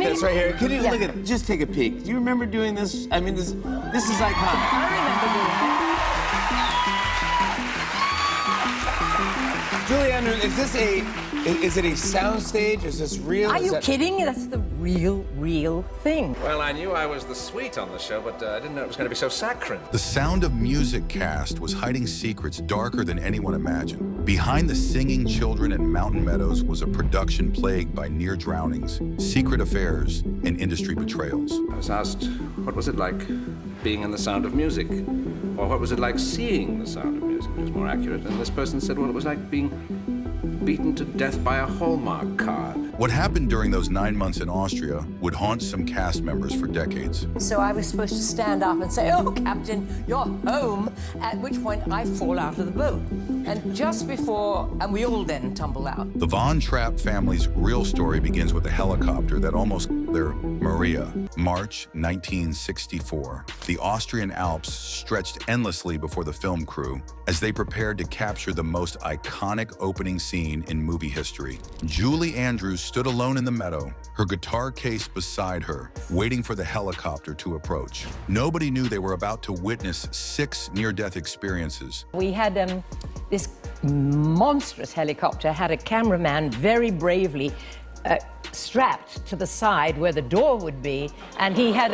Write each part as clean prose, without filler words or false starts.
this right here. Could you look at, just take a peek. Do you remember doing this? I mean, this is iconic. I remember doing that. Julie Andrews, is it a sound stage? Is this real? Are you kidding? That's the real thing. Well, I knew I was the sweet on the show, but I didn't know it was going to be so saccharine. The Sound of Music cast was hiding secrets darker than anyone imagined. Behind the singing children and mountain meadows was a production plagued by near drownings, secret affairs, and industry betrayals. I was asked, what was it like being in the Sound of Music? Or what was it like seeing the Sound of Music, which is more accurate? And this person said, well, it was like being beaten to death by a Hallmark card. What happened during those 9 months in Austria would haunt some cast members for decades. So I was supposed to stand up and say, oh, Captain, you're home, at which point I fall out of the boat. And just before, and we all then tumble out. The Von Trapp family's real story begins with a helicopter that almost their Maria. March 1964. The Austrian Alps stretched endlessly before the film crew as they prepared to capture the most iconic opening scene in movie history. Julie Andrews stood alone in the meadow, her guitar case beside her, waiting for the helicopter to approach. Nobody knew they were about to witness 6 near-death experiences. We had this monstrous helicopter, had a cameraman very bravely strapped to the side where the door would be, and he had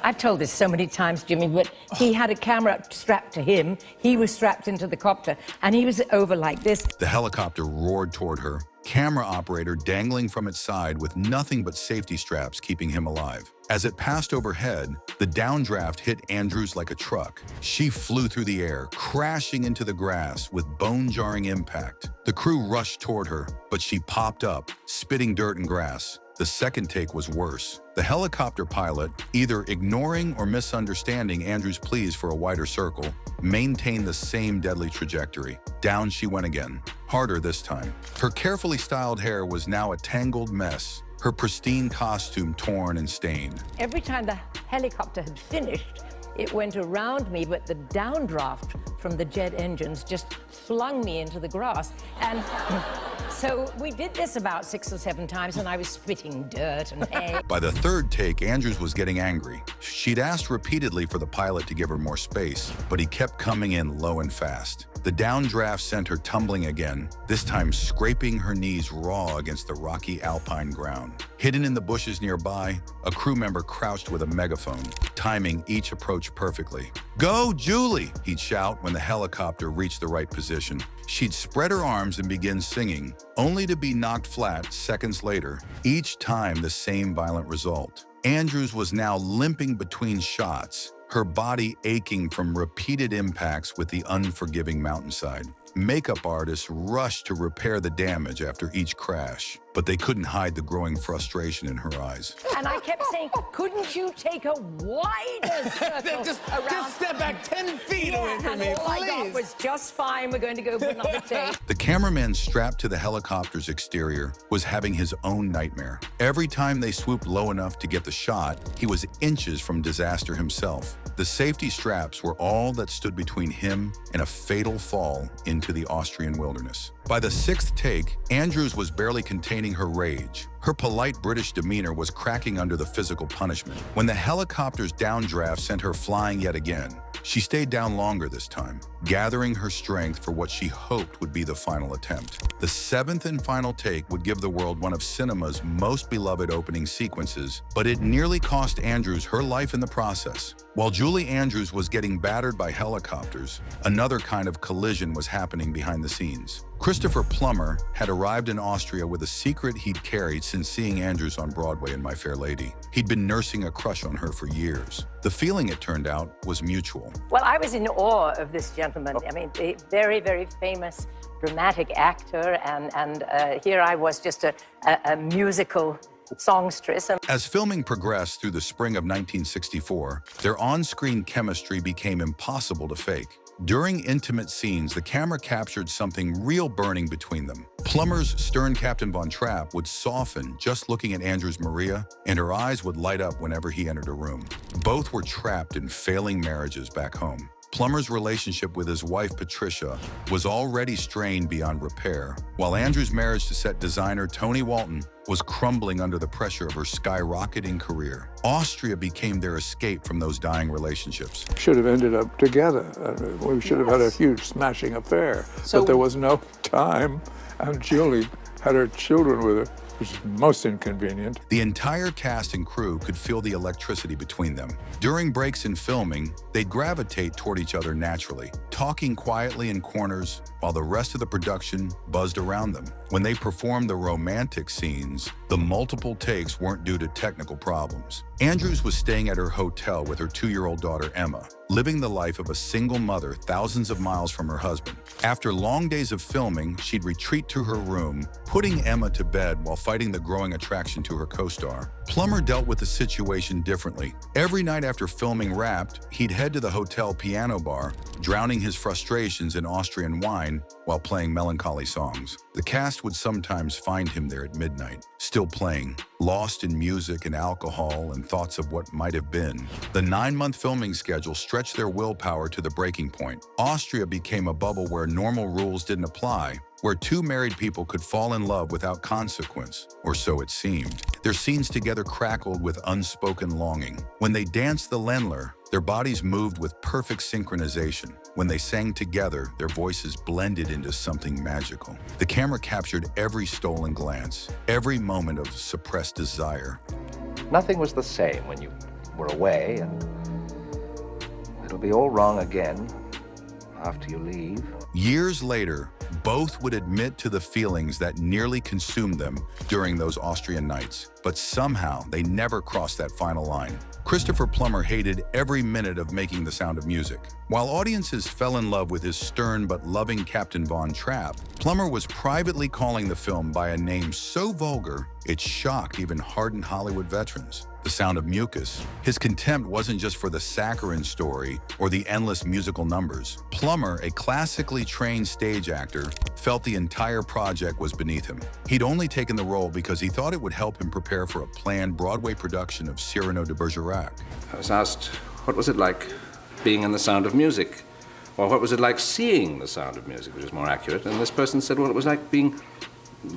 I've told this so many times, Jimmy, but he had a camera strapped to him. He was strapped into the copter, and he was over like this. The helicopter roared toward her, camera operator dangling from its side with nothing but safety straps keeping him alive. As it passed overhead, the downdraft hit Andrews like a truck. She flew through the air, crashing into the grass with bone-jarring impact. The crew rushed toward her, but she popped up, spitting dirt and grass. The second take was worse. The helicopter pilot, either ignoring or misunderstanding Andrews' pleas for a wider circle, maintained the same deadly trajectory. Down she went again, harder this time. Her carefully styled hair was now a tangled mess, her pristine costume torn and stained. Every time the helicopter had finished, it went around me, but the downdraft from the jet engines just flung me into the grass. And so we did this about 6 or 7 times, and I was spitting dirt and hay. By the third take, Andrews was getting angry. She'd asked repeatedly for the pilot to give her more space, but he kept coming in low and fast. The downdraft sent her tumbling again, this time scraping her knees raw against the rocky alpine ground. Hidden in the bushes nearby, a crew member crouched with a megaphone, timing each approach perfectly. "Go, Julie!" he'd shout when the helicopter reached the right position. She'd spread her arms and begin singing, only to be knocked flat seconds later, each time the same violent result. Andrews was now limping between shots, her body aching from repeated impacts with the unforgiving mountainside. Makeup artists rushed to repair the damage after each crash, but they couldn't hide the growing frustration in her eyes. And I kept saying, couldn't you take a wider circle just around? step back 10 feet away from me, and all I got please. was just fine. We're going to go for another take. The cameraman strapped to the helicopter's exterior was having his own nightmare. Every time they swooped low enough to get the shot, he was inches from disaster himself. The safety straps were all that stood between him and a fatal fall into the Austrian wilderness. By the 6th take, Andrews was barely containing her rage. Her polite British demeanor was cracking under the physical punishment. When the helicopter's downdraft sent her flying yet again, she stayed down longer this time, gathering her strength for what she hoped would be the final attempt. The 7th and final take would give the world one of cinema's most beloved opening sequences, but it nearly cost Andrews her life in the process. While Julie Andrews was getting battered by helicopters, another kind of collision was happening behind the scenes. Christopher Plummer had arrived in Austria with a secret he'd carried since seeing Andrews on Broadway in My Fair Lady. He'd been nursing a crush on her for years. The feeling, it turned out, was mutual. Well, I was in awe of this gentleman. I mean, a very, very famous dramatic actor, and here I was just a musical songstress. As filming progressed through the spring of 1964, their on-screen chemistry became impossible to fake. During intimate scenes, the camera captured something real burning between them. Plummer's stern Captain Von Trapp would soften just looking at Andrews' Maria, and her eyes would light up whenever he entered a room. Both were trapped in failing marriages back home. Plummer's relationship with his wife, Patricia, was already strained beyond repair, while Andrew's marriage to set designer Tony Walton was crumbling under the pressure of her skyrocketing career. Austria became their escape from those dying relationships. Should have ended up together. We should have had a huge smashing affair, but there was no time, and Julie had her children with her, which is most inconvenient. The entire cast and crew could feel the electricity between them. During breaks in filming, they'd gravitate toward each other naturally, talking quietly in corners while the rest of the production buzzed around them. When they performed the romantic scenes, the multiple takes weren't due to technical problems. Andrews was staying at her hotel with her 2-year-old daughter, Emma, living the life of a single mother thousands of miles from her husband. After long days of filming, she'd retreat to her room, putting Emma to bed while fighting the growing attraction to her co-star. Plummer dealt with the situation differently. Every night after filming wrapped, he'd head to the hotel piano bar, drowning his frustrations in Austrian wine while playing melancholy songs. The cast would sometimes find him there at midnight, still playing, lost in music and alcohol and thoughts of what might have been. The 9-month filming schedule stretched their willpower to the breaking point. Austria became a bubble where normal rules didn't apply, where two married people could fall in love without consequence, or so it seemed. Their scenes together crackled with unspoken longing. When they danced the Ländler, their bodies moved with perfect synchronization. When they sang together, their voices blended into something magical. The camera captured every stolen glance, every moment of suppressed desire. Nothing was the same when you were away, and it'll be all wrong again after you leave. Years later, both would admit to the feelings that nearly consumed them during those Austrian nights, but somehow they never crossed that final line. Christopher Plummer hated every minute of making The Sound of Music. While audiences fell in love with his stern but loving Captain Von Trapp, Plummer was privately calling the film by a name so vulgar it shocked even hardened Hollywood veterans. The Sound of Mucus. His contempt wasn't just for the saccharine story or the endless musical numbers. Plummer, a classically trained stage actor, felt the entire project was beneath him. He'd only taken the role because he thought it would help him prepare for a planned Broadway production of Cyrano de Bergerac. I was asked, what was it like being in The Sound of Music? Or what was it like seeing The Sound of Music, which is more accurate? And this person said, well, it was like being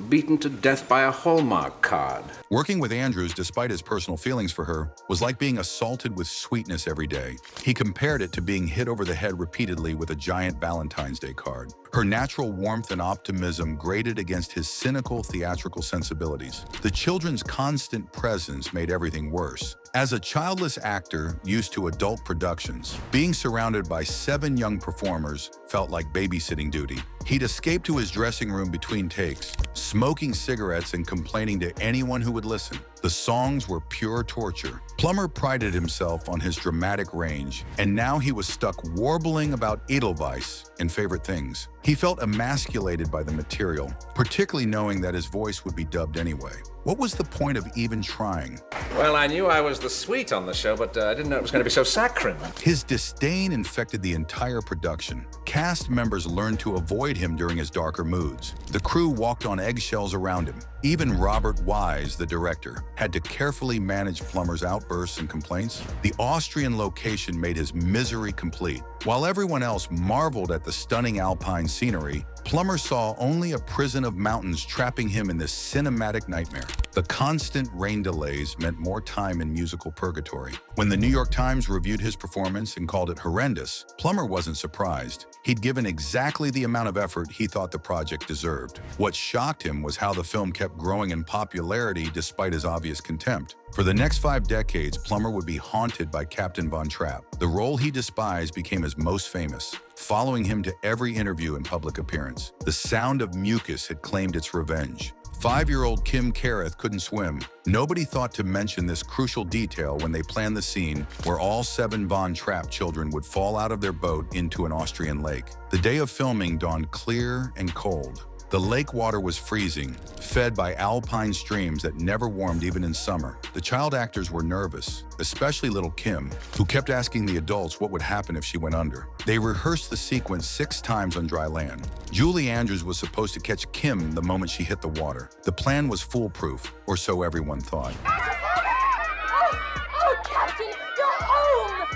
beaten to death by a Hallmark card. Working with Andrews, despite his personal feelings for her, was like being assaulted with sweetness every day. He compared it to being hit over the head repeatedly with a giant Valentine's Day card. Her natural warmth and optimism grated against his cynical theatrical sensibilities. The children's constant presence made everything worse. As a childless actor used to adult productions, being surrounded by 7 young performers felt like babysitting duty. He'd escape to his dressing room between takes, smoking cigarettes and complaining to anyone who would listen. The songs were pure torture. Plummer prided himself on his dramatic range, and now he was stuck warbling about Edelweiss and favorite things. He felt emasculated by the material, particularly knowing that his voice would be dubbed anyway. What was the point of even trying? Well, I knew I was the sweet on the show, but I didn't know it was going to be so saccharine. His disdain infected the entire production. Cast members learned to avoid him during his darker moods. The crew walked on eggshells around him. Even Robert Wise, the director, had to carefully manage Plummer's outbursts and complaints. The Austrian location made his misery complete. While everyone else marveled at the stunning alpine scenery, Plummer saw only a prison of mountains trapping him in this cinematic nightmare. The constant rain delays meant more time in musical purgatory. When the New York Times reviewed his performance and called it horrendous, Plummer wasn't surprised. He'd given exactly the amount of effort he thought the project deserved. What shocked him was how the film kept growing in popularity despite his obvious contempt. For the next 5 decades, Plummer would be haunted by Captain Von Trapp. The role he despised became his most famous, following him to every interview and public appearance. The Sound of Mucus had claimed its revenge. 5-year-old Kim Carruth couldn't swim. Nobody thought to mention this crucial detail when they planned the scene where all 7 Von Trapp children would fall out of their boat into an Austrian lake. The day of filming dawned clear and cold. The lake water was freezing, fed by alpine streams that never warmed even in summer. The child actors were nervous, especially little Kim, who kept asking the adults what would happen if she went under. They rehearsed the sequence 6 times on dry land. Julie Andrews was supposed to catch Kim the moment she hit the water. The plan was foolproof, or so everyone thought. Oh, Captain, you're home!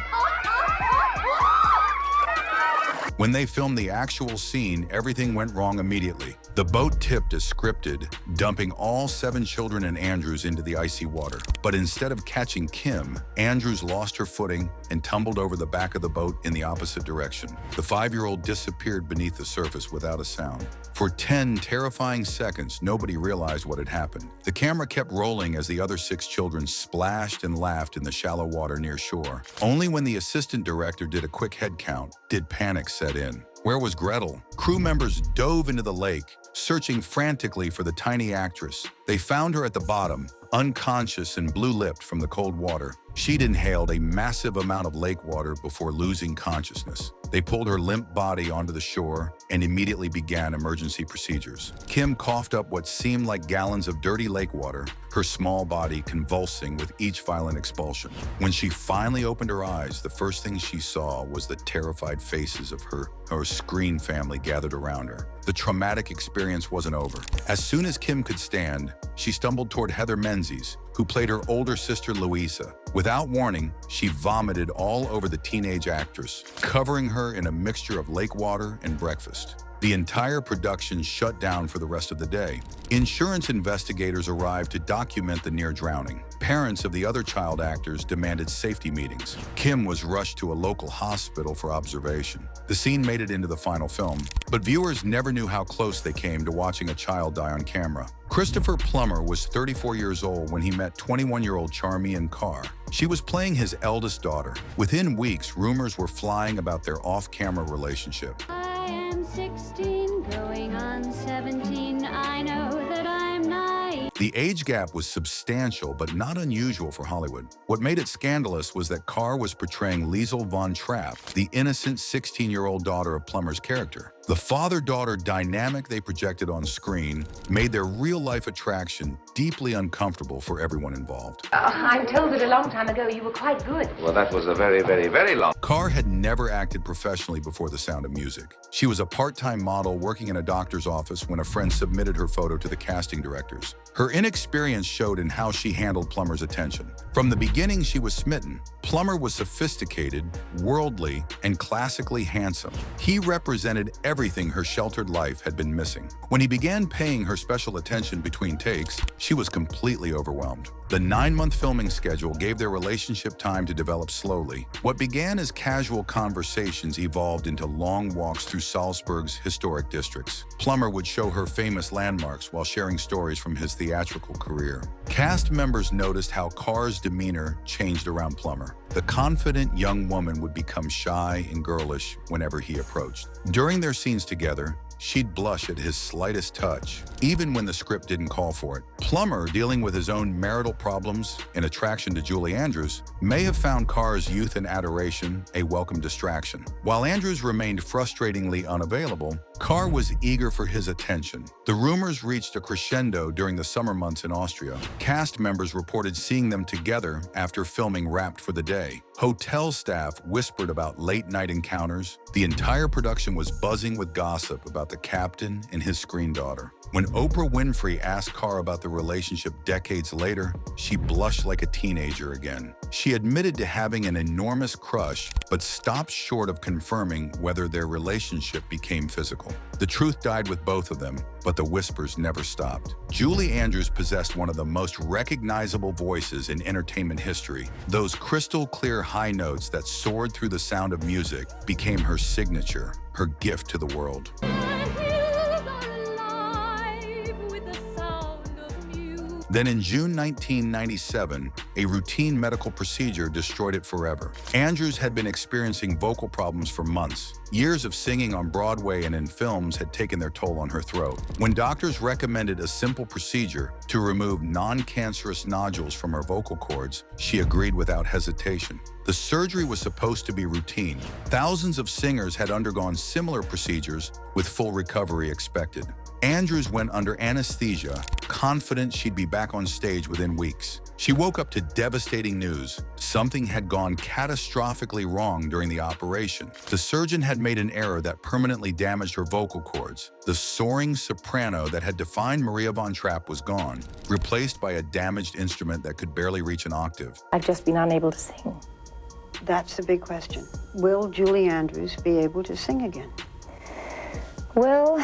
When they filmed the actual scene, everything went wrong immediately. The boat tipped as scripted, dumping all 7 children and Andrews into the icy water. But instead of catching Kim, Andrews lost her footing and tumbled over the back of the boat in the opposite direction. The 5-year-old disappeared beneath the surface without a sound. For 10 terrifying seconds, nobody realized what had happened. The camera kept rolling as the other 6 children splashed and laughed in the shallow water near shore. Only when the assistant director did a quick head count did panic set in. Where was Gretel? Crew members dove into the lake, searching frantically for the tiny actress. They found her at the bottom, unconscious and blue-lipped from the cold water. She'd inhaled a massive amount of lake water before losing consciousness. They pulled her limp body onto the shore and immediately began emergency procedures. Kim coughed up what seemed like gallons of dirty lake water, her small body convulsing with each violent expulsion. When she finally opened her eyes, the first thing she saw was the terrified faces of her screen family gathered around her. The traumatic experience wasn't over. As soon as Kim could stand, she stumbled toward Heather Menzies, who played her older sister Louisa. Without warning, she vomited all over the teenage actress, covering her in a mixture of lake water and breakfast. The entire production shut down for the rest of the day. Insurance investigators arrived to document the near drowning. Parents of the other child actors demanded safety meetings. Kim was rushed to a local hospital for observation. The scene made it into the final film, but viewers never knew how close they came to watching a child die on camera. Christopher Plummer was 34 years old when he met 21-year-old Charmian Carr. She was playing his eldest daughter. Within weeks, rumors were flying about their off-camera relationship. 16, going on 17, I know that I'm naive. The age gap was substantial, but not unusual for Hollywood. What made it scandalous was that Carr was portraying Liesl von Trapp, the innocent 16-year-old daughter of Plummer's character. The father-daughter dynamic they projected on screen made their real-life attraction deeply uncomfortable for everyone involved. I'm told that a long time ago you were quite good. Well, that was a very, very, very long. Carr had never acted professionally before The Sound of Music. She was a part-time model working in a doctor's office when a friend submitted her photo to the casting directors. Her inexperience showed in how she handled Plummer's attention. From the beginning, she was smitten. Plummer was sophisticated, worldly, and classically handsome. He represented everything her sheltered life had been missing. When he began paying her special attention between takes, she was completely overwhelmed. The 9-month filming schedule gave their relationship time to develop slowly. What began as casual conversations evolved into long walks through Salzburg's historic districts. Plummer would show her famous landmarks while sharing stories from his theatrical career. Cast members noticed how Carr's demeanor changed around Plummer. The confident young woman would become shy and girlish whenever he approached. During their scenes together, she'd blush at his slightest touch, even when the script didn't call for it. Plummer, dealing with his own marital problems and attraction to Julie Andrews, may have found Carr's youth and adoration a welcome distraction. While Andrews remained frustratingly unavailable, Carr was eager for his attention. The rumors reached a crescendo during the summer months in Austria. Cast members reported seeing them together after filming Wrapped for the Day. Hotel staff whispered about late-night encounters. The entire production was buzzing with gossip about the captain and his screen daughter. When Oprah Winfrey asked Carr about the relationship decades later, she blushed like a teenager again. She admitted to having an enormous crush, but stopped short of confirming whether their relationship became physical. The truth died with both of them, but the whispers never stopped. Julie Andrews possessed one of the most recognizable voices in entertainment history. Those crystal-clear high notes that soared through The Sound of Music became her signature, her gift to the world. Then in June 1997, a routine medical procedure destroyed it forever. Andrews had been experiencing vocal problems for months. Years of singing on Broadway and in films had taken their toll on her throat. When doctors recommended a simple procedure to remove non-cancerous nodules from her vocal cords, she agreed without hesitation. The surgery was supposed to be routine. Thousands of singers had undergone similar procedures with full recovery expected. Andrews went under anesthesia, confident she'd be back on stage within weeks. She woke up to devastating news. Something had gone catastrophically wrong during the operation. The surgeon had made an error that permanently damaged her vocal cords. The soaring soprano that had defined Maria von Trapp was gone, replaced by a damaged instrument that could barely reach an octave. I've just been unable to sing. That's the big question. Will Julie Andrews be able to sing again? Well,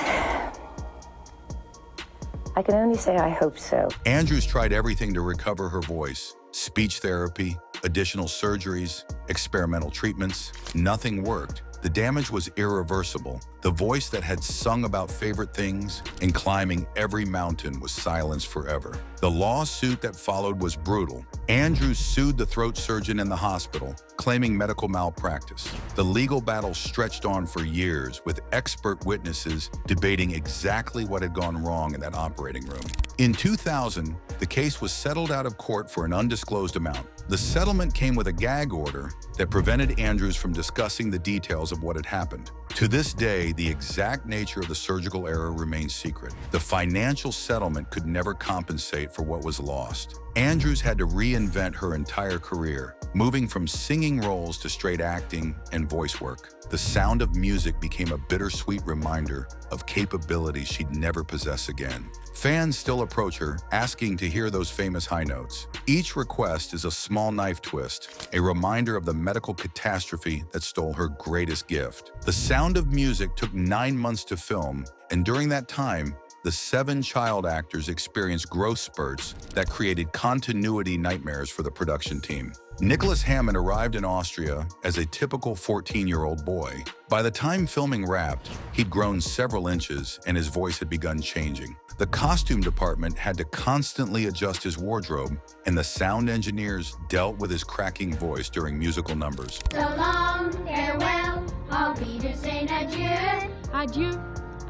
I can only say I hope so. Andrews tried everything to recover her voice. Speech therapy, additional surgeries, experimental treatments. Nothing worked. The damage was irreversible. The voice that had sung about favorite things and climbing every mountain was silenced forever. The lawsuit that followed was brutal. Andrews sued the throat surgeon in the hospital, claiming medical malpractice. The legal battle stretched on for years, with expert witnesses debating exactly what had gone wrong in that operating room. In 2000, the case was settled out of court for an undisclosed amount. The settlement came with a gag order that prevented Andrews from discussing the details of what had happened. To this day, the exact nature of the surgical error remains secret. The financial settlement could never compensate for what was lost. Andrews had to reinvent her entire career, moving from singing roles to straight acting and voice work. The sound of music became a bittersweet reminder of capabilities she'd never possess again. Fans still approach her, asking to hear those famous high notes. Each request is a small knife twist, a reminder of the medical catastrophe that stole her greatest gift. The Sound of Music took 9 months to film, and during that time, the 7 child actors experienced growth spurts that created continuity nightmares for the production team. Nicholas Hammond arrived in Austria as a typical 14-year-old boy. By the time filming wrapped, he'd grown several inches and his voice had begun changing. The costume department had to constantly adjust his wardrobe, and the sound engineers dealt with his cracking voice during musical numbers. So long, farewell, auf Wiedersehen, adieu. Adieu.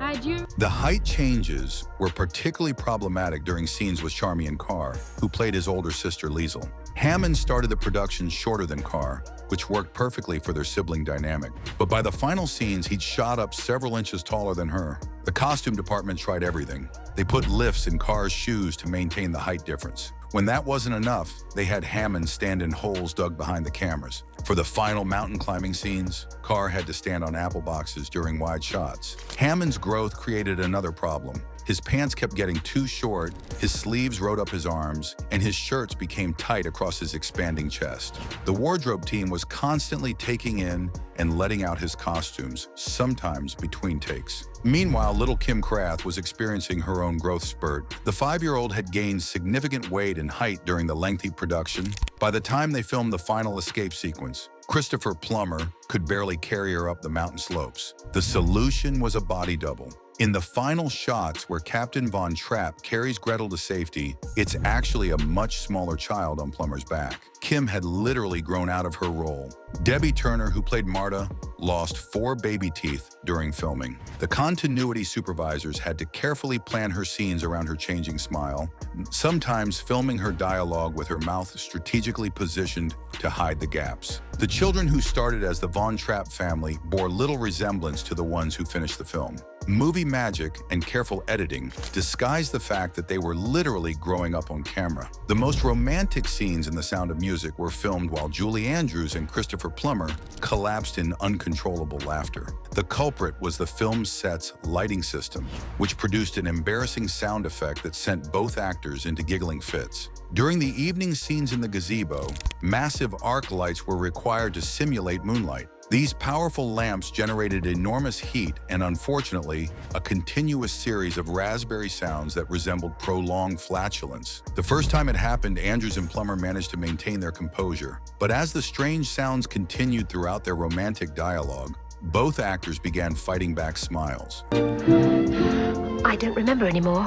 Adieu. The height changes were particularly problematic during scenes with Charmian Carr, who played his older sister Liesl. Hammond started the production shorter than Carr, which worked perfectly for their sibling dynamic. But by the final scenes, he'd shot up several inches taller than her. The costume department tried everything. They put lifts in Carr's shoes to maintain the height difference. When that wasn't enough, they had Hammond stand in holes dug behind the cameras. For the final mountain climbing scenes, Carr had to stand on apple boxes during wide shots. Hammond's growth created another problem. His pants kept getting too short, his sleeves rode up his arms, and his shirts became tight across his expanding chest. The wardrobe team was constantly taking in and letting out his costumes, sometimes between takes. Meanwhile, little Kim Krath was experiencing her own growth spurt. The 5-year-old had gained significant weight and height during the lengthy production. By the time they filmed the final escape sequence, Christopher Plummer could barely carry her up the mountain slopes. The solution was a body double. In the final shots where Captain Von Trapp carries Gretel to safety, it's actually a much smaller child on Plummer's back. Kim had literally grown out of her role. Debbie Turner, who played Marta, lost 4 baby teeth during filming. The continuity supervisors had to carefully plan her scenes around her changing smile, sometimes filming her dialogue with her mouth strategically positioned to hide the gaps. The children who started as the Von Trapp family bore little resemblance to the ones who finished the film. Movie magic and careful editing disguised the fact that they were literally growing up on camera. The most romantic scenes in The Sound of Music were filmed while Julie Andrews and Christopher Plummer collapsed in uncontrollable laughter. The culprit was the film set's lighting system, which produced an embarrassing sound effect that sent both actors into giggling fits. During the evening scenes in the gazebo, massive arc lights were required to simulate moonlight. These powerful lamps generated enormous heat and, unfortunately, a continuous series of raspberry sounds that resembled prolonged flatulence. The first time it happened, Andrews and Plummer managed to maintain their composure. But as the strange sounds continued throughout their romantic dialogue, both actors began fighting back smiles. I don't remember anymore.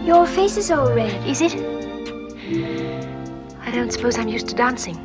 Your face is all red. Is it? I don't suppose I'm used to dancing.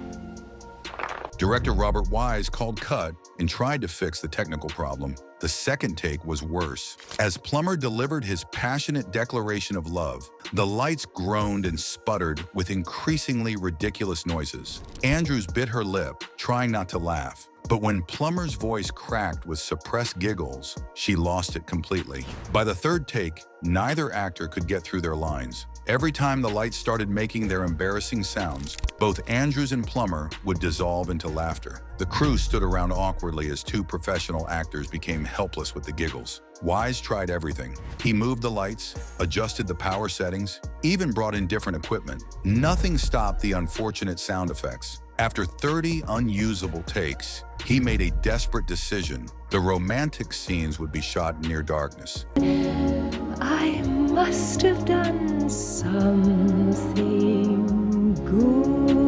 Director Robert Wise called cut and tried to fix the technical problem. The second take was worse. As Plummer delivered his passionate declaration of love, the lights groaned and sputtered with increasingly ridiculous noises. Andrews bit her lip, trying not to laugh. But when Plummer's voice cracked with suppressed giggles, she lost it completely. By the third take, neither actor could get through their lines. Every time the lights started making their embarrassing sounds, both Andrews and Plummer would dissolve into laughter. The crew stood around awkwardly as two professional actors became helpless with the giggles. Wise tried everything. He moved the lights, adjusted the power settings, even brought in different equipment. Nothing stopped the unfortunate sound effects. After 30 unusable takes, he made a desperate decision. The romantic scenes would be shot in near darkness. I must have done something good.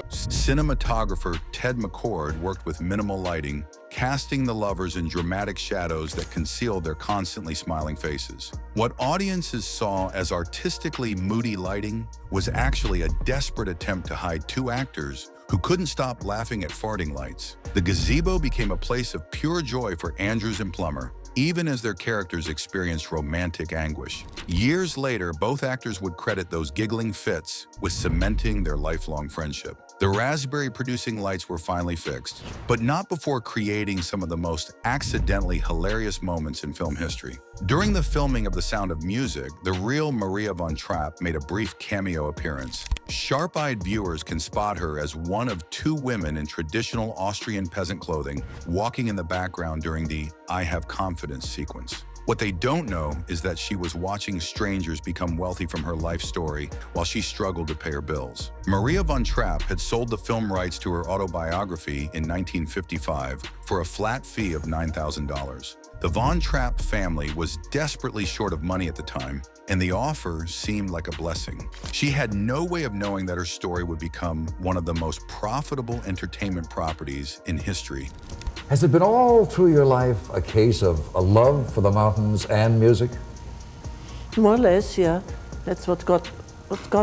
Cinematographer Ted McCord worked with minimal lighting, casting the lovers in dramatic shadows that concealed their constantly smiling faces. What audiences saw as artistically moody lighting was actually a desperate attempt to hide two actors who couldn't stop laughing at farting lights. The gazebo became a place of pure joy for Andrews and Plummer, even as their characters experienced romantic anguish. Years later, both actors would credit those giggling fits with cementing their lifelong friendship. The raspberry-producing lights were finally fixed, but not before creating some of the most accidentally hilarious moments in film history. During the filming of The Sound of Music, the real Maria von Trapp made a brief cameo appearance. Sharp-eyed viewers can spot her as one of two women in traditional Austrian peasant clothing walking in the background during the "I Have Confidence" sequence. What they don't know is that she was watching strangers become wealthy from her life story while she struggled to pay her bills. Maria von Trapp had sold the film rights to her autobiography in 1955 for a flat fee of $9,000. The von Trapp family was desperately short of money at the time, and the offer seemed like a blessing. She had no way of knowing that her story would become one of the most profitable entertainment properties in history. Has it been all through your life a case of a love for the mountains and music? More or less, yeah. That's what got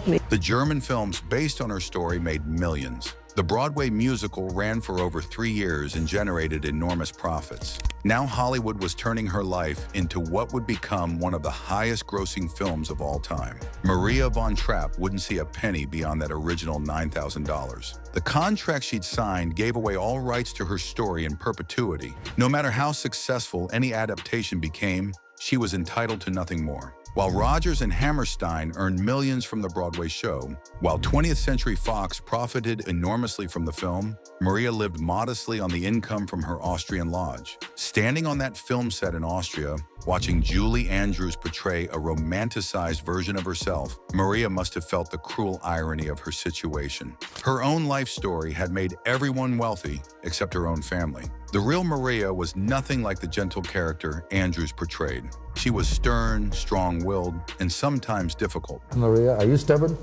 me. The German films based on her story made millions. The Broadway musical ran for over 3 years and generated enormous profits. Now Hollywood was turning her life into what would become one of the highest-grossing films of all time. Maria von Trapp wouldn't see a penny beyond that original $9,000. The contract she'd signed gave away all rights to her story in perpetuity. No matter how successful any adaptation became, she was entitled to nothing more. While Rodgers and Hammerstein earned millions from the Broadway show, while 20th Century Fox profited enormously from the film, Maria lived modestly on the income from her Austrian lodge. Standing on that film set in Austria, watching Julie Andrews portray a romanticized version of herself, Maria must have felt the cruel irony of her situation. Her own life story had made everyone wealthy except her own family. The real Maria was nothing like the gentle character Andrews portrayed. She was stern, strong-willed, and sometimes difficult. Maria, are you stubborn?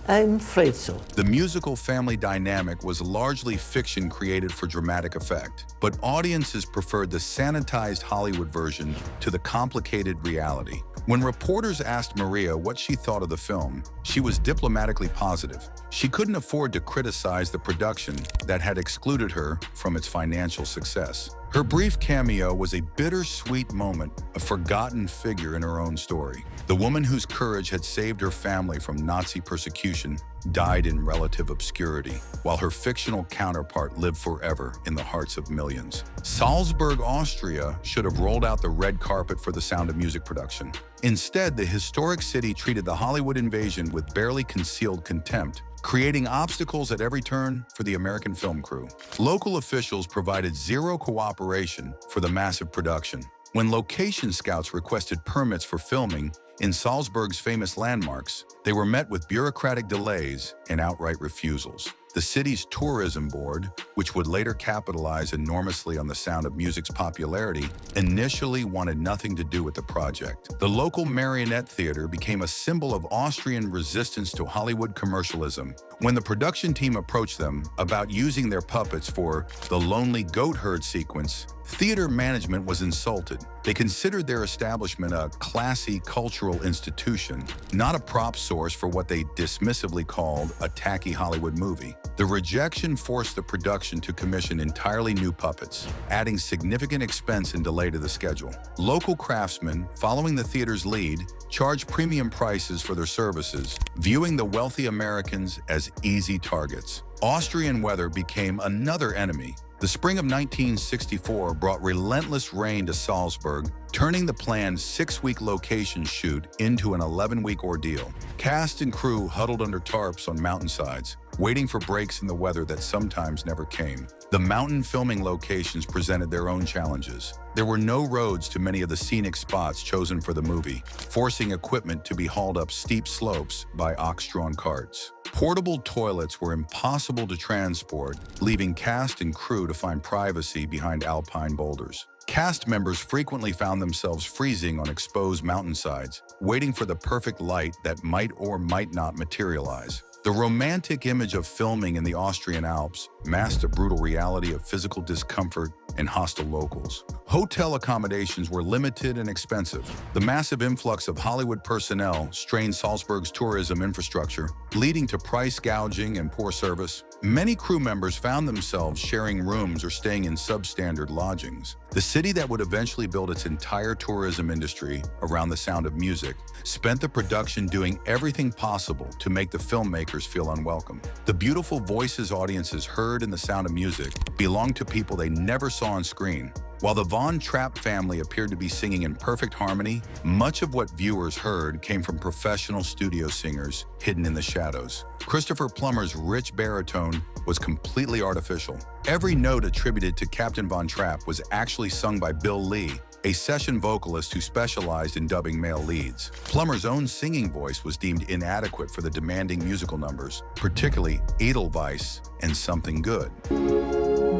I'm afraid so. The musical family dynamic was largely fiction created for dramatic effect, but audiences preferred the sanitized Hollywood version to the complicated reality. When reporters asked Maria what she thought of the film, she was diplomatically positive. She couldn't afford to criticize the production that had excluded her from its financial success. Her brief cameo was a bittersweet moment, a forgotten figure in her own story. The woman whose courage had saved her family from Nazi persecution died in relative obscurity, while her fictional counterpart lived forever in the hearts of millions. Salzburg, Austria should have rolled out the red carpet for The Sound of Music production. Instead, the historic city treated the Hollywood invasion with barely concealed contempt, creating obstacles at every turn for the American film crew. Local officials provided zero cooperation for the massive production. When location scouts requested permits for filming in Salzburg's famous landmarks, they were met with bureaucratic delays and outright refusals. The city's tourism board, which would later capitalize enormously on The Sound of Music's popularity, initially wanted nothing to do with the project. The local marionette theater became a symbol of Austrian resistance to Hollywood commercialism. When the production team approached them about using their puppets for the lonely goat herd sequence, theater management was insulted. They considered their establishment a classy cultural institution, not a prop source for what they dismissively called a tacky Hollywood movie. The rejection forced the production to commission entirely new puppets, adding significant expense and delay to the schedule. Local craftsmen, following the theater's lead, charged premium prices for their services, viewing the wealthy Americans as easy targets. Austrian weather became another enemy. The spring of 1964 brought relentless rain to Salzburg, turning the planned 6-week location shoot into an 11-week ordeal. Cast and crew huddled under tarps on mountainsides, waiting for breaks in the weather that sometimes never came. The mountain filming locations presented their own challenges. There were no roads to many of the scenic spots chosen for the movie, forcing equipment to be hauled up steep slopes by ox-drawn carts. Portable toilets were impossible to transport, leaving cast and crew to find privacy behind alpine boulders. Cast members frequently found themselves freezing on exposed mountainsides, waiting for the perfect light that might or might not materialize. The romantic image of filming in the Austrian Alps masked a brutal reality of physical discomfort and hostile locals. Hotel accommodations were limited and expensive. The massive influx of Hollywood personnel strained Salzburg's tourism infrastructure, leading to price gouging and poor service. Many crew members found themselves sharing rooms or staying in substandard lodgings. The city that would eventually build its entire tourism industry around the sound of music spent the production doing everything possible to make the filmmakers feel unwelcome. The beautiful voices audiences heard in the sound of music belonged to people they never saw on screen. While the Von Trapp family appeared to be singing in perfect harmony, much of what viewers heard came from professional studio singers hidden in the shadows. Christopher Plummer's rich baritone was completely artificial. Every note attributed to Captain Von Trapp was actually sung by Bill Lee, a session vocalist who specialized in dubbing male leads. Plummer's own singing voice was deemed inadequate for the demanding musical numbers, particularly Edelweiss and Something Good.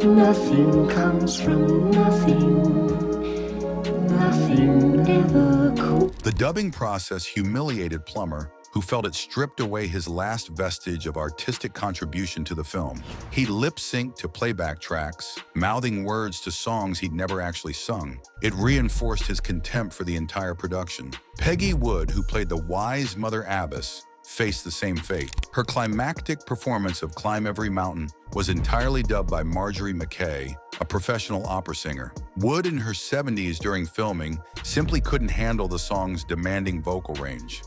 Nothing comes from nothing. Nothing ever could. The dubbing process humiliated Plummer, who felt it stripped away his last vestige of artistic contribution to the film. He lip-synced to playback tracks, mouthing words to songs he'd never actually sung. It reinforced his contempt for the entire production. Peggy Wood, who played the wise Mother Abbess, faced the same fate. Her climactic performance of Climb Every Mountain was entirely dubbed by Marjorie McKay, a professional opera singer. Wood, in her 70s during filming, simply couldn't handle the song's demanding vocal range.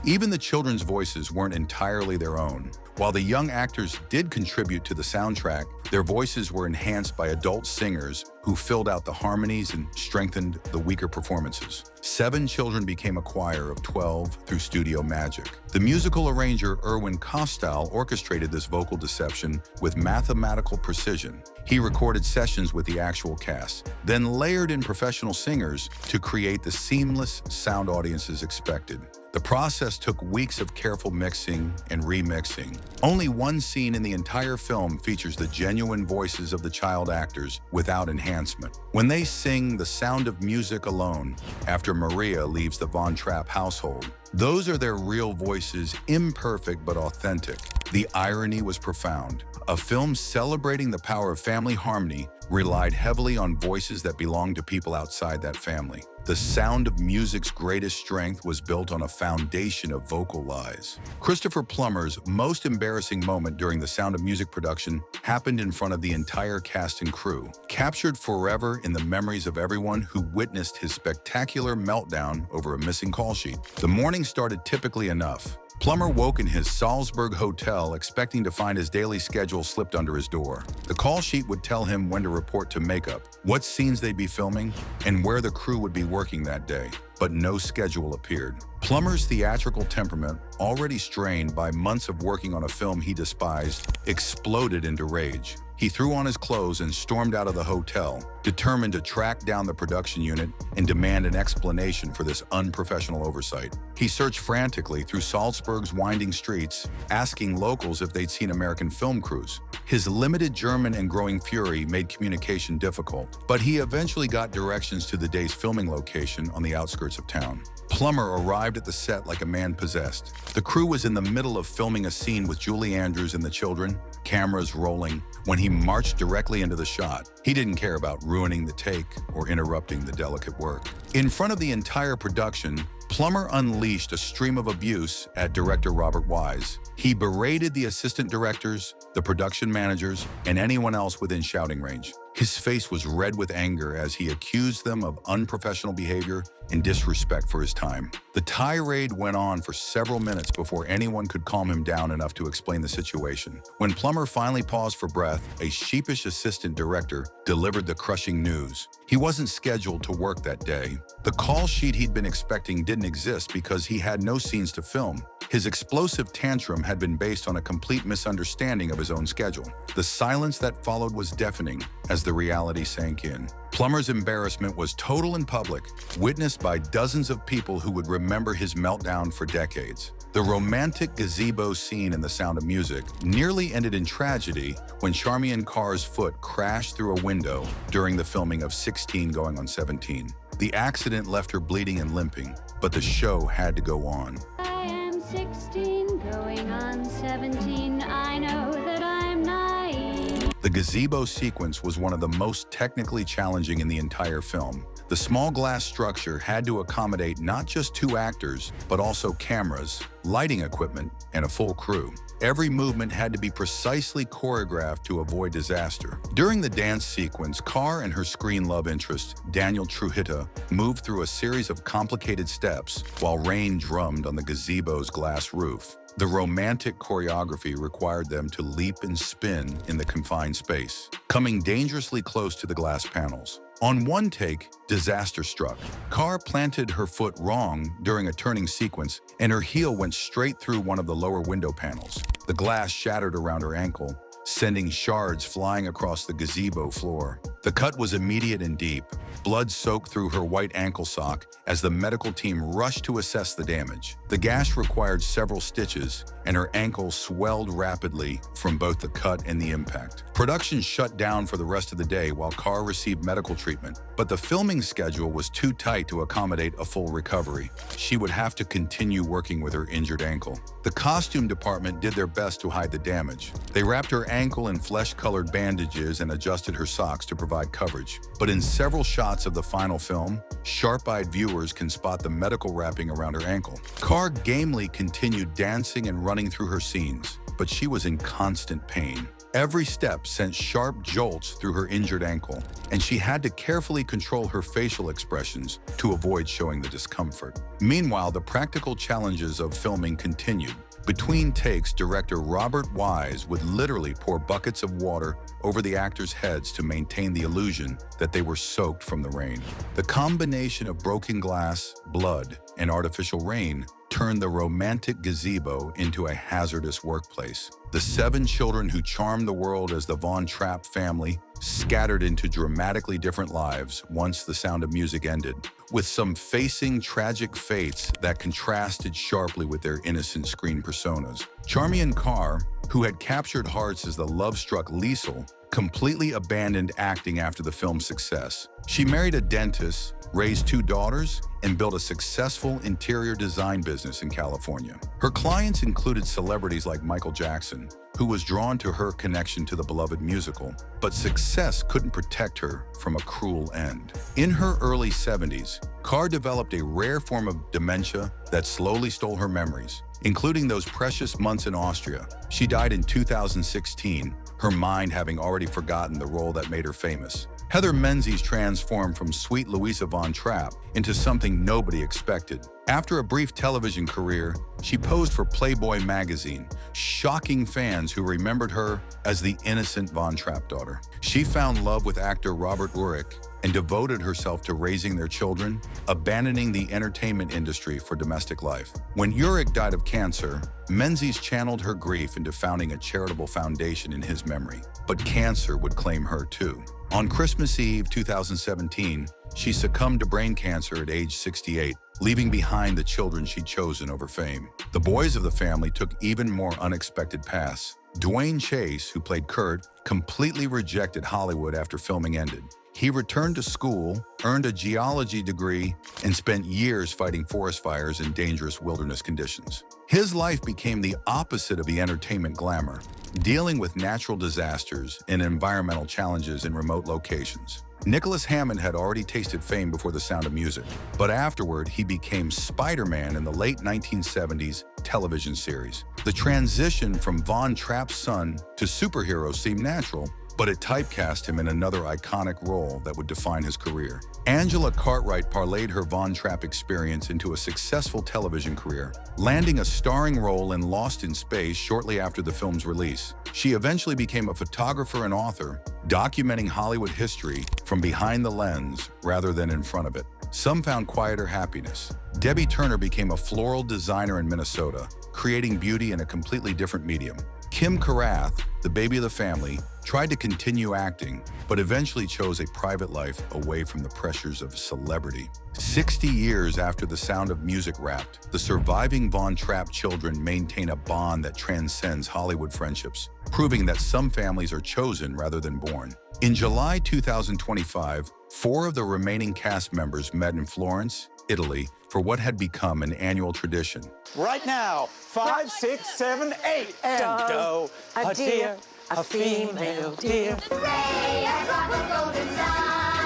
Even the children's voices weren't entirely their own. While the young actors did contribute to the soundtrack, their voices were enhanced by adult singers who filled out the harmonies and strengthened the weaker performances. 7 children became a choir of 12 through studio magic. The musical arranger Erwin Kostal orchestrated this vocal deception with mathematical precision. He recorded sessions with the actual cast, then layered in professional singers to create the seamless sound audiences expected. The process took weeks of careful mixing and remixing. Only one scene in the entire film features the genuine voices of the child actors without enhancement. When they sing The Sound of Music alone, after Maria leaves the Von Trapp household, those are their real voices, imperfect but authentic. The irony was profound. A film celebrating the power of family harmony relied heavily on voices that belonged to people outside that family. The Sound of Music's greatest strength was built on a foundation of vocal lies. Christopher Plummer's most embarrassing moment during the Sound of Music production happened in front of the entire cast and crew, captured forever in the memories of everyone who witnessed his spectacular meltdown over a missing call sheet. The morning started typically enough. Plummer woke in his Salzburg hotel expecting to find his daily schedule slipped under his door. The call sheet would tell him when to report to makeup, what scenes they'd be filming, and where the crew would be working that day. But no schedule appeared. Plummer's theatrical temperament, already strained by months of working on a film he despised, exploded into rage. He threw on his clothes and stormed out of the hotel, determined to track down the production unit and demand an explanation for this unprofessional oversight. He searched frantically through Salzburg's winding streets, asking locals if they'd seen American film crews. His limited German and growing fury made communication difficult, but he eventually got directions to the day's filming location on the outskirts of town. Plummer arrived at the set like a man possessed. The crew was in the middle of filming a scene with Julie Andrews and the children, cameras rolling, when he marched directly into the shot. He didn't care about ruining the take or interrupting the delicate work. In front of the entire production, Plummer unleashed a stream of abuse at director Robert Wise. He berated the assistant directors, the production managers, and anyone else within shouting range. His face was red with anger as he accused them of unprofessional behavior and disrespect for his time. The tirade went on for several minutes before anyone could calm him down enough to explain the situation. When Plummer finally paused for breath, a sheepish assistant director delivered the crushing news. He wasn't scheduled to work that day. The call sheet he'd been expecting didn't exist because he had no scenes to film. His explosive tantrum had been based on a complete misunderstanding of his own schedule. The silence that followed was deafening as the reality sank in. Plummer's embarrassment was total and public, witnessed by dozens of people who would remember his meltdown for decades. The romantic gazebo scene in The Sound of Music nearly ended in tragedy when Charmian Carr's foot crashed through a window during the filming of 16 going on 17. The accident left her bleeding and limping, but the show had to go on. I am 16 going on 17. I know that I'm naive. The gazebo sequence was one of the most technically challenging in the entire film. The small glass structure had to accommodate not just 2 actors, but also cameras, lighting equipment, and a full crew. Every movement had to be precisely choreographed to avoid disaster. During the dance sequence, Carr and her screen love interest, Daniel Trujillo, moved through a series of complicated steps while rain drummed on the gazebo's glass roof. The romantic choreography required them to leap and spin in the confined space, coming dangerously close to the glass panels. On one take, disaster struck. Carr planted her foot wrong during a turning sequence, and her heel went straight through one of the lower window panels. The glass shattered around her ankle, sending shards flying across the gazebo floor. The cut was immediate and deep. Blood soaked through her white ankle sock as the medical team rushed to assess the damage. The gash required several stitches, and her ankle swelled rapidly from both the cut and the impact. Production shut down for the rest of the day while Carr received medical treatment, but the filming schedule was too tight to accommodate a full recovery. She would have to continue working with her injured ankle. The costume department did their best to hide the damage. They wrapped her ankle in flesh-colored bandages and adjusted her socks to provide coverage. But in several shots of the final film, sharp-eyed viewers can spot the medical wrapping around her ankle. Carr gamely continued dancing and running through her scenes, but she was in constant pain. Every step sent sharp jolts through her injured ankle, and she had to carefully control her facial expressions to avoid showing the discomfort. Meanwhile, the practical challenges of filming continued. Between takes, director Robert Wise would literally pour buckets of water over the actors' heads to maintain the illusion that they were soaked from the rain. The combination of broken glass, blood, and artificial rain turned the romantic gazebo into a hazardous workplace. The 7 children who charmed the world as the Von Trapp family scattered into dramatically different lives once The Sound of Music ended, with some facing tragic fates that contrasted sharply with their innocent screen personas. Charmian Carr, who had captured hearts as the love-struck Liesel, completely abandoned acting after the film's success. She married a dentist, raised 2 daughters, and built a successful interior design business in California. Her clients included celebrities like Michael Jackson, who was drawn to her connection to the beloved musical, but success couldn't protect her from a cruel end. In her early 70s, Carr developed a rare form of dementia that slowly stole her memories, including those precious months in Austria. She died in 2016, her mind having already forgotten the role that made her famous. Heather Menzies transformed from sweet Louisa Von Trapp into something nobody expected. After a brief television career, she posed for Playboy magazine, shocking fans who remembered her as the innocent Von Trapp daughter. She found love with actor Robert Urich and devoted herself to raising their children, abandoning the entertainment industry for domestic life. When Urich died of cancer, Menzies channeled her grief into founding a charitable foundation in his memory. But cancer would claim her too. On Christmas Eve 2017, she succumbed to brain cancer at age 68, leaving behind the children she'd chosen over fame. The boys of the family took even more unexpected paths. Dwayne Chase, who played Kurt, completely rejected Hollywood after filming ended. He returned to school, earned a geology degree, and spent years fighting forest fires in dangerous wilderness conditions. His life became the opposite of the entertainment glamour, dealing with natural disasters and environmental challenges in remote locations. Nicholas Hammond had already tasted fame before The Sound of Music, but afterward he became Spider-Man in the late 1970s television series. The transition from Von Trapp's son to superhero seemed natural, but it typecast him in another iconic role that would define his career. Angela Cartwright parlayed her Von Trapp experience into a successful television career, landing a starring role in Lost in Space shortly after the film's release. She eventually became a photographer and author, documenting Hollywood history from behind the lens rather than in front of it. Some found quieter happiness. Debbie Turner became a floral designer in Minnesota, creating beauty in a completely different medium. Kim Carath, the baby of the family, tried to continue acting, but eventually chose a private life away from the pressures of celebrity. 60 years after The Sound of Music wrapped, the surviving Von Trapp children maintain a bond that transcends Hollywood friendships, proving that some families are chosen rather than born. In July 2025, 4 of the remaining cast members met in Florence, Italy, for what had become an annual tradition. Right now, 5, 6, 7, 8, and doe, a deer, a female deer.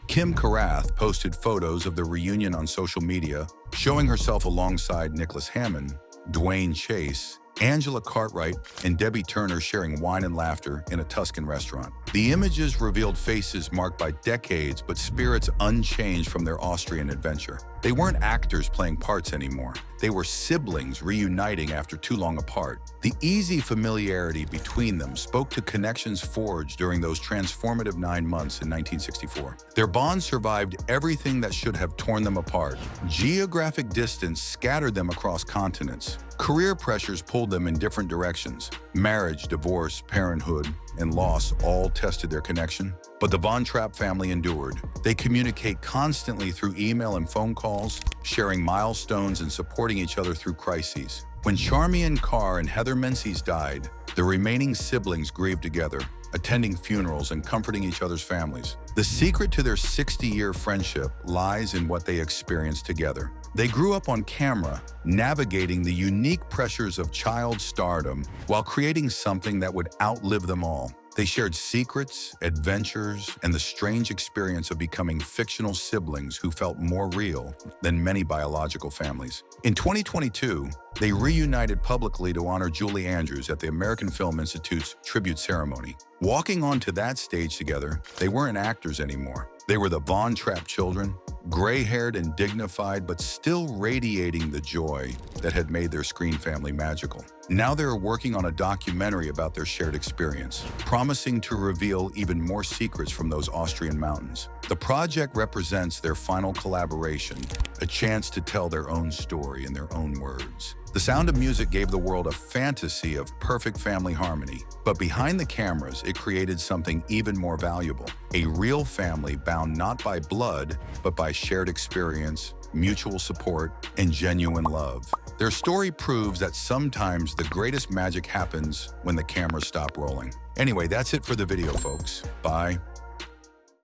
Kim Carath posted photos of the reunion on social media, showing herself alongside Nicholas Hammond, Dwayne Chase, Angela Cartwright, and Debbie Turner sharing wine and laughter in a Tuscan restaurant. The images revealed faces marked by decades, but spirits unchanged from their Austrian adventure. They weren't actors playing parts anymore. They were siblings reuniting after too long apart. The easy familiarity between them spoke to connections forged during those transformative 9 months in 1964. Their bond survived everything that should have torn them apart. Geographic distance scattered them across continents. Career pressures pulled them in different directions. Marriage, divorce, parenthood, and loss all tested their connection. But the Von Trapp family endured. They communicate constantly through email and phone calls, sharing milestones and supporting each other through crises. When Charmian Carr and Heather Menzies died, the remaining siblings grieved together, attending funerals and comforting each other's families. The secret to their 60-year friendship lies in what they experienced together. They grew up on camera, navigating the unique pressures of child stardom while creating something that would outlive them all. They shared secrets, adventures, and the strange experience of becoming fictional siblings who felt more real than many biological families. In 2022, they reunited publicly to honor Julie Andrews at the American Film Institute's tribute ceremony. Walking onto that stage together, they weren't actors anymore. They were the Von Trapp children, gray-haired and dignified, but still radiating the joy that had made their screen family magical. Now they're working on a documentary about their shared experience, promising to reveal even more secrets from those Austrian mountains. The project represents their final collaboration, a chance to tell their own story in their own words. The Sound of Music gave the world a fantasy of perfect family harmony, but behind the cameras, it created something even more valuable, a real family bound not by blood, but by shared experience, mutual support, and genuine love. Their story proves that sometimes the greatest magic happens when the cameras stop rolling. Anyway, that's it for the video, folks. Bye.